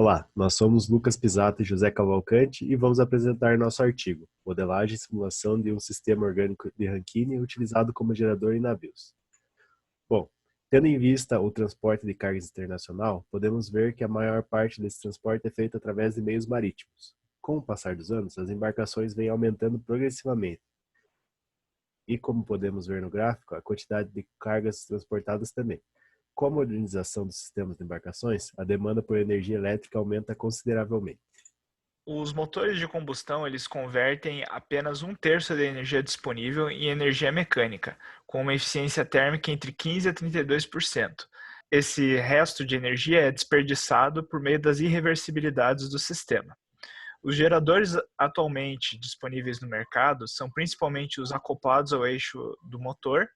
Olá, nós somos Lucas Pisato e José Cavalcante e vamos apresentar nosso artigo, Modelagem e Simulação de um Sistema Orgânico de Rankine utilizado como gerador em navios. Bom, tendo em vista o transporte de cargas internacional, podemos ver que a maior parte desse transporte é feito através de meios marítimos. Com o passar dos anos, as embarcações vêm aumentando progressivamente. E como podemos ver no gráfico, a quantidade de cargas transportadas também. Com a modernização dos sistemas de embarcações, a demanda por energia elétrica aumenta consideravelmente. Os motores de combustão eles convertem apenas um terço da energia disponível em energia mecânica, com uma eficiência térmica entre 15% a 32%. Esse resto de energia é desperdiçado por meio das irreversibilidades do sistema. Os geradores atualmente disponíveis no mercado são principalmente os acoplados ao eixo do motor,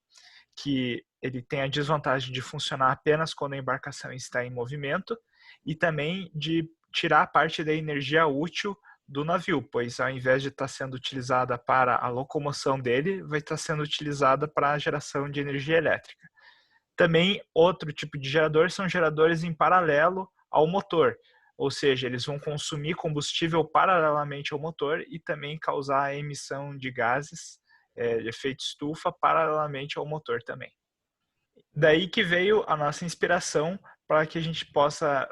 que ele tem a desvantagem de funcionar apenas quando a embarcação está em movimento e também de tirar parte da energia útil do navio, pois ao invés de estar sendo utilizada para a locomoção dele, vai estar sendo utilizada para a geração de energia elétrica. Também outro tipo de gerador são geradores em paralelo ao motor, ou seja, eles vão consumir combustível paralelamente ao motor e também causar a emissão de gases de efeito estufa paralelamente ao motor também. Daí que veio a nossa inspiração para que a gente possa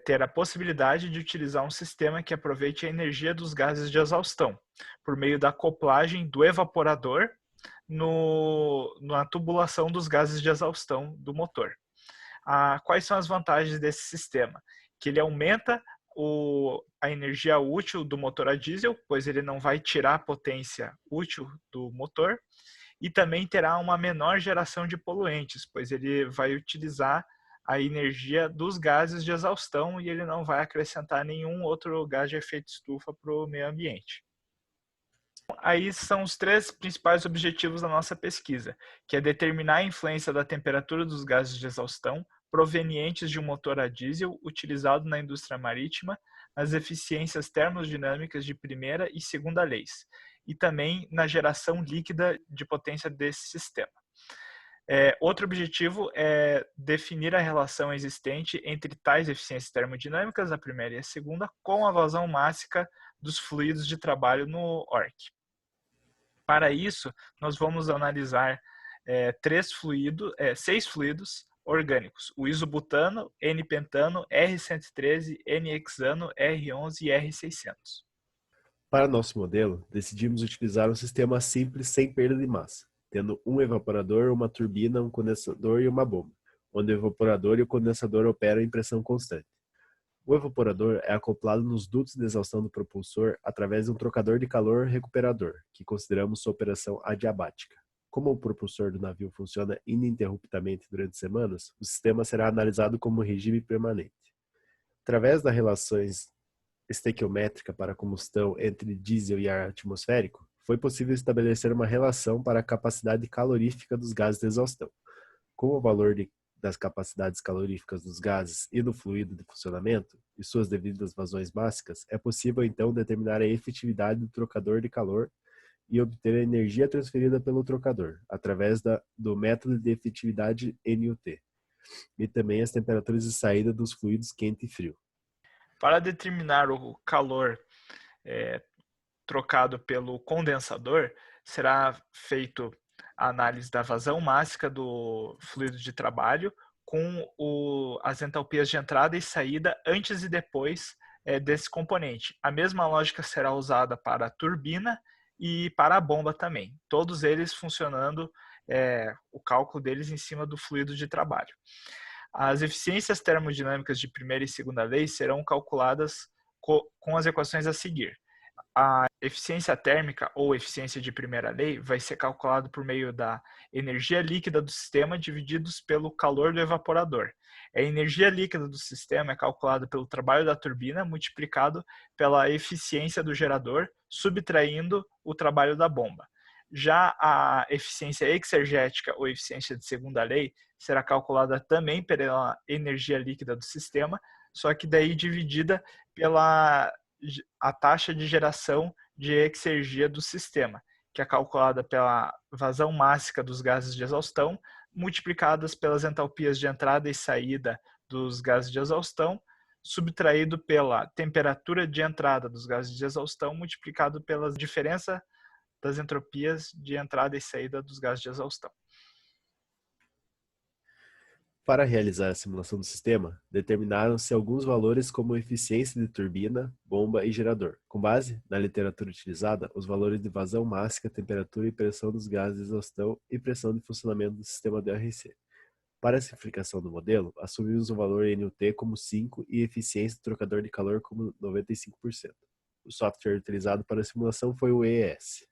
ter a possibilidade de utilizar um sistema que aproveite a energia dos gases de exaustão, por meio da acoplagem do evaporador na tubulação dos gases de exaustão do motor. Quais são as vantagens desse sistema? Que ele aumenta a energia útil do motor a diesel, pois ele não vai tirar a potência útil do motor, e também terá uma menor geração de poluentes, pois ele vai utilizar a energia dos gases de exaustão e ele não vai acrescentar nenhum outro gás de efeito estufa para o meio ambiente. Aí são os três principais objetivos da nossa pesquisa, que é determinar a influência da temperatura dos gases de exaustão provenientes de um motor a diesel utilizado na indústria marítima, nas eficiências termodinâmicas de primeira e segunda leis, e também na geração líquida de potência desse sistema. Outro objetivo é definir a relação existente entre tais eficiências termodinâmicas, a primeira e a segunda, com a vazão máxima dos fluidos de trabalho no ORC. Para isso, nós vamos analisar seis fluidos orgânicos: o isobutano, N-pentano, R113, N-hexano, R11 e R600. Para nosso modelo, decidimos utilizar um sistema simples sem perda de massa, tendo um evaporador, uma turbina, um condensador e uma bomba, onde o evaporador e o condensador operam em pressão constante. O evaporador é acoplado nos dutos de exaustão do propulsor através de um trocador de calor recuperador, que consideramos sua operação adiabática. Como o propulsor do navio funciona ininterruptamente durante semanas, o sistema será analisado como regime permanente. Através das relações estequiométrica para a combustão entre diesel e ar atmosférico, foi possível estabelecer uma relação para a capacidade calorífica dos gases de exaustão. Com o valor das capacidades caloríficas dos gases e do fluido de funcionamento e suas devidas vazões máximas, é possível então determinar a efetividade do trocador de calor e obter a energia transferida pelo trocador, através do método de efetividade NUT, e também as temperaturas de saída dos fluidos quente e frio. Para determinar o calor trocado pelo condensador, será feito a análise da vazão máxima do fluido de trabalho com as entalpias de entrada e saída antes e depois desse componente. A mesma lógica será usada para a turbina e para a bomba também. Todos eles funcionando, o cálculo deles em cima do fluido de trabalho. As eficiências termodinâmicas de primeira e segunda lei serão calculadas com as equações a seguir. A eficiência térmica ou eficiência de primeira lei vai ser calculada por meio da energia líquida do sistema divididos pelo calor do evaporador. A energia líquida do sistema é calculada pelo trabalho da turbina multiplicado pela eficiência do gerador, subtraindo o trabalho da bomba. Já a eficiência exergética ou eficiência de segunda lei será calculada também pela energia líquida do sistema, só que daí dividida pela a taxa de geração de exergia do sistema, que é calculada pela vazão máxima dos gases de exaustão, multiplicadas pelas entalpias de entrada e saída dos gases de exaustão, subtraído pela temperatura de entrada dos gases de exaustão multiplicado pela diferença das entropias de entrada e saída dos gases de exaustão. Para realizar a simulação do sistema, determinaram-se alguns valores como eficiência de turbina, bomba e gerador. Com base na literatura utilizada, os valores de vazão máxima, temperatura e pressão dos gases de exaustão e pressão de funcionamento do sistema DRC. Para a simplificação do modelo, assumimos o valor NUT como 5 e eficiência do trocador de calor como 95%. O software utilizado para a simulação foi o EES.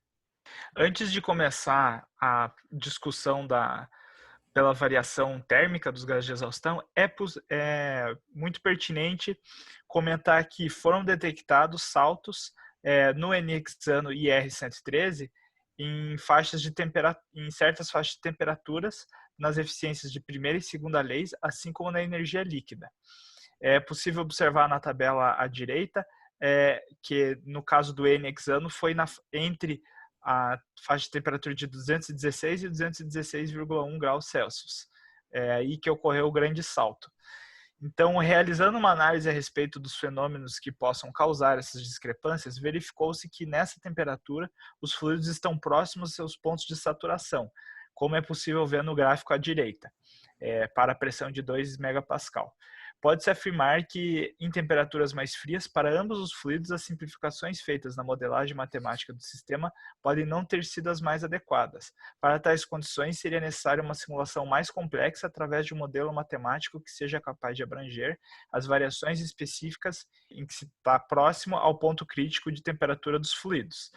Antes de começar a discussão pela variação térmica dos gases de exaustão, é muito pertinente comentar que foram detectados saltos no NHexano IR113 em certas faixas de temperaturas nas eficiências de primeira e segunda leis, assim como na energia líquida. É possível observar na tabela à direita que no caso do NHexano foi entre a faixa de temperatura de 216 e 216,1 graus Celsius. É aí que ocorreu o grande salto. Então, realizando uma análise a respeito dos fenômenos que possam causar essas discrepâncias, verificou-se que nessa temperatura os fluidos estão próximos aos seus pontos de saturação, como é possível ver no gráfico à direita, para a pressão de 2 megapascal. Pode-se afirmar que, em temperaturas mais frias, para ambos os fluidos, as simplificações feitas na modelagem matemática do sistema podem não ter sido as mais adequadas. Para tais condições, seria necessária uma simulação mais complexa através de um modelo matemático que seja capaz de abranger as variações específicas em que se está próximo ao ponto crítico de temperatura dos fluidos.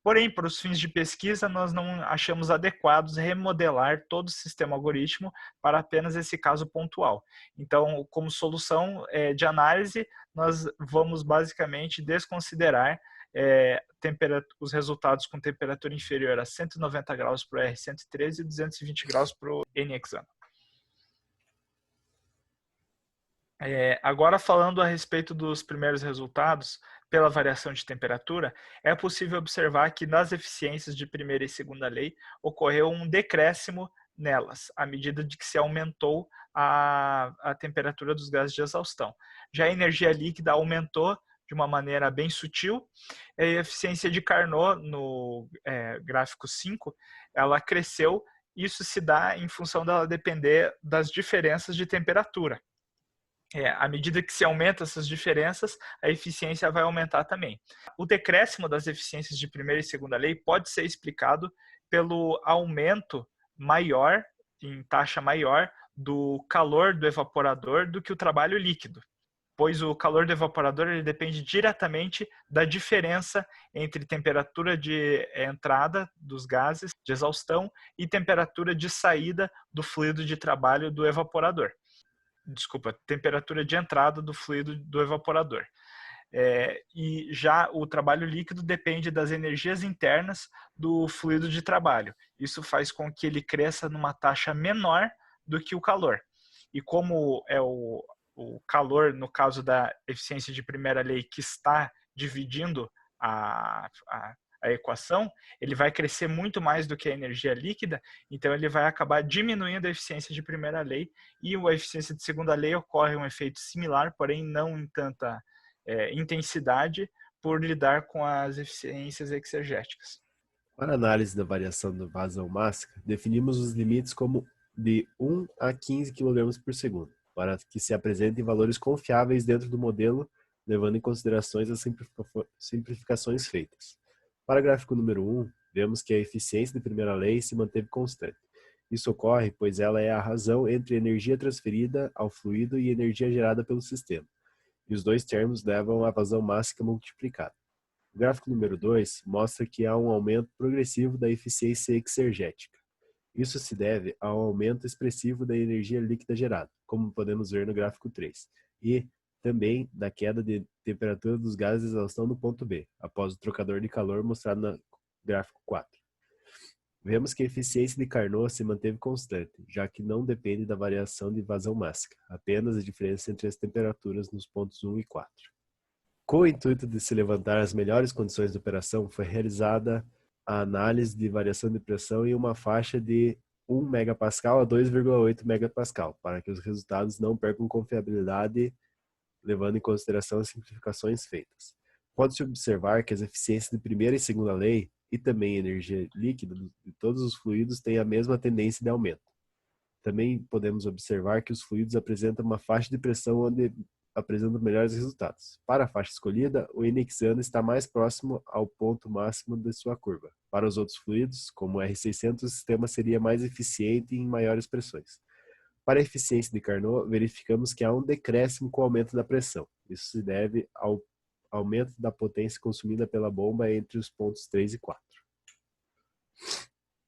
Porém, para os fins de pesquisa, nós não achamos adequados remodelar todo o sistema algoritmo para apenas esse caso pontual. Então, como solução de análise, nós vamos basicamente desconsiderar os resultados com temperatura inferior a 190 graus para o R113 e 220 graus para o NHexano. Agora, falando a respeito dos primeiros resultados pela variação de temperatura, é possível observar que nas eficiências de primeira e segunda lei ocorreu um decréscimo nelas, à medida de que se aumentou a temperatura dos gases de exaustão. Já a energia líquida aumentou de uma maneira bem sutil, e a eficiência de Carnot, no gráfico 5, ela cresceu. Isso se dá em função dela depender das diferenças de temperatura. À medida que se aumenta essas diferenças, a eficiência vai aumentar também. O decréscimo das eficiências de primeira e segunda lei pode ser explicado pelo aumento maior, em taxa maior, do calor do evaporador do que o trabalho líquido, pois o calor do evaporador ele depende diretamente da diferença entre temperatura de entrada dos gases de exaustão e temperatura de saída do fluido de trabalho do evaporador. Temperatura de entrada do fluido do evaporador. E já o trabalho líquido depende das energias internas do fluido de trabalho. Isso faz com que ele cresça numa taxa menor do que o calor. E como é o calor, no caso da eficiência de primeira lei, que está dividindo a equação, ele vai crescer muito mais do que a energia líquida, então ele vai acabar diminuindo a eficiência de primeira lei, e a eficiência de segunda lei ocorre um efeito similar, porém não em tanta intensidade, por lidar com as eficiências exergéticas. Para a análise da variação da vazão máxima, definimos os limites como de 1 a 15 kg por segundo, para que se apresentem valores confiáveis dentro do modelo, levando em consideração as simplificações feitas. Para o gráfico número 1, vemos que a eficiência de primeira lei se manteve constante. Isso ocorre pois ela é a razão entre energia transferida ao fluido e energia gerada pelo sistema, e os dois termos levam à vazão máxima multiplicada. O gráfico número 2 mostra que há um aumento progressivo da eficiência exergética. Isso se deve ao aumento expressivo da energia líquida gerada, como podemos ver no gráfico 3, e também da queda de temperatura dos gases de exaustão no ponto B, após o trocador de calor mostrado no gráfico 4. Vemos que a eficiência de Carnot se manteve constante, já que não depende da variação de vazão máxima, apenas a diferença entre as temperaturas nos pontos 1 e 4. Com o intuito de se levantar as melhores condições de operação, foi realizada a análise de variação de pressão em uma faixa de 1 megapascal a 2,8 megapascal, para que os resultados não percam confiabilidade levando em consideração as simplificações feitas. Pode-se observar que as eficiências de primeira e segunda lei e também a energia líquida de todos os fluidos têm a mesma tendência de aumento. Também podemos observar que os fluidos apresentam uma faixa de pressão onde apresentam melhores resultados. Para a faixa escolhida, o NX-ano está mais próximo ao ponto máximo de sua curva. Para os outros fluidos, como o R600, o sistema seria mais eficiente em maiores pressões. Para a eficiência de Carnot, verificamos que há um decréscimo com o aumento da pressão. Isso se deve ao aumento da potência consumida pela bomba entre os pontos 3 e 4.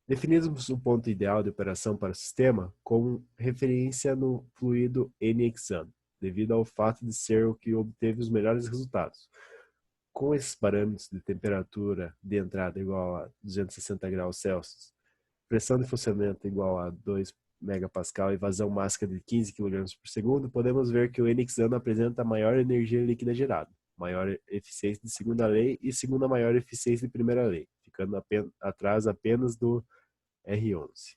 Definimos o ponto ideal de operação para o sistema como referência no fluido NX-ano, devido ao fato de ser o que obteve os melhores resultados. Com esses parâmetros de temperatura de entrada igual a 260 graus Celsius, pressão de funcionamento igual a 2 megapascal e vazão máxima de 15 kg por segundo, podemos ver que o NX-ano apresenta a maior energia líquida gerada, maior eficiência de segunda lei e segunda maior eficiência de primeira lei, ficando atrás apenas do R11.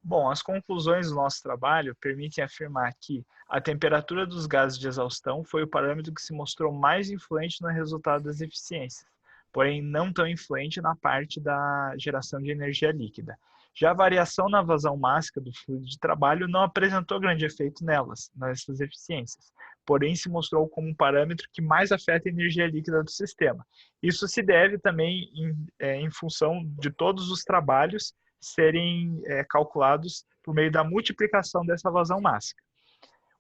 Bom, as conclusões do nosso trabalho permitem afirmar que a temperatura dos gases de exaustão foi o parâmetro que se mostrou mais influente no resultado das eficiências, porém não tão influente na parte da geração de energia líquida. Já a variação na vazão máxima do fluido de trabalho não apresentou grande efeito nessas eficiências, porém se mostrou como um parâmetro que mais afeta a energia líquida do sistema. Isso se deve também em função de todos os trabalhos serem calculados por meio da multiplicação dessa vazão máxima.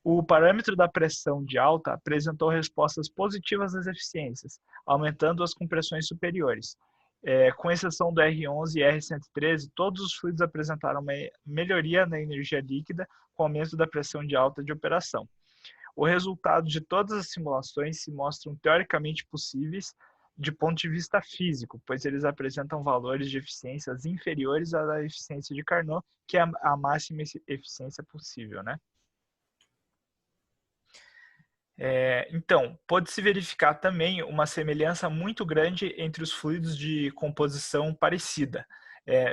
O parâmetro da pressão de alta apresentou respostas positivas às eficiências, aumentando-as com pressões superiores. Com exceção do R11 e R113, todos os fluidos apresentaram uma melhoria na energia líquida com aumento da pressão de alta de operação. O resultado de todas as simulações se mostram teoricamente possíveis de ponto de vista físico, pois eles apresentam valores de eficiências inferiores à da eficiência de Carnot, que é a máxima eficiência possível, né? Então, pode-se verificar também uma semelhança muito grande entre os fluidos de composição parecida.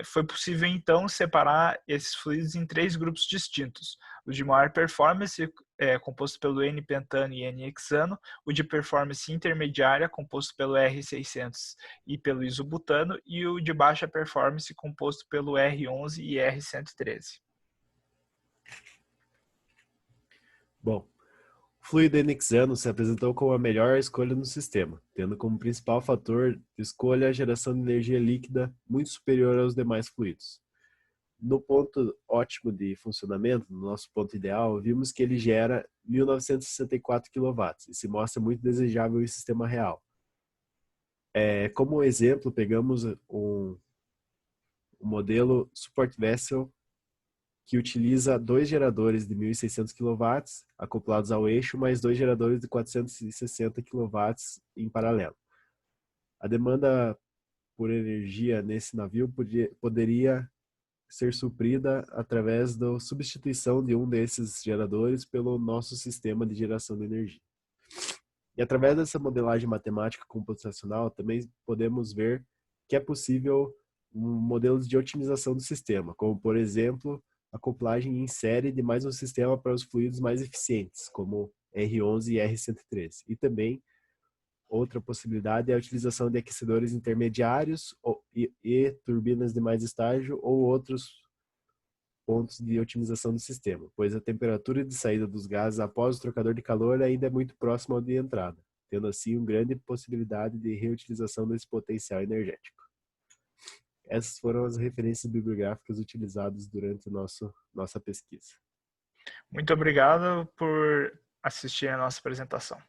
Foi possível, então, separar esses fluidos em 3 grupos distintos. O de maior performance, composto pelo N-pentano e N-hexano, o de performance intermediária, composto pelo R600 e pelo isobutano, e o de baixa performance, composto pelo R11 e R113. Bom, o fluido NX-ano se apresentou como a melhor escolha no sistema, tendo como principal fator de escolha a geração de energia líquida muito superior aos demais fluidos. No ponto ótimo de funcionamento, no nosso ponto ideal, vimos que ele gera 1964 kW e se mostra muito desejável em sistema real. Como exemplo, pegamos um modelo Support Vessel que utiliza 2 geradores de 1.600 kW acoplados ao eixo, mais 2 geradores de 460 kW em paralelo. A demanda por energia nesse navio poderia ser suprida através da substituição de um desses geradores pelo nosso sistema de geração de energia. E através dessa modelagem matemática computacional, também podemos ver que é possível modelos de otimização do sistema, como, por exemplo, acoplagem em série de mais um sistema para os fluidos mais eficientes, como R11 e R113. E também, outra possibilidade é a utilização de aquecedores intermediários e turbinas de mais estágio ou outros pontos de otimização do sistema, pois a temperatura de saída dos gases após o trocador de calor ainda é muito próxima ao de entrada, tendo assim uma grande possibilidade de reutilização desse potencial energético. Essas foram as referências bibliográficas utilizadas durante a nossa pesquisa. Muito obrigado por assistir a nossa apresentação.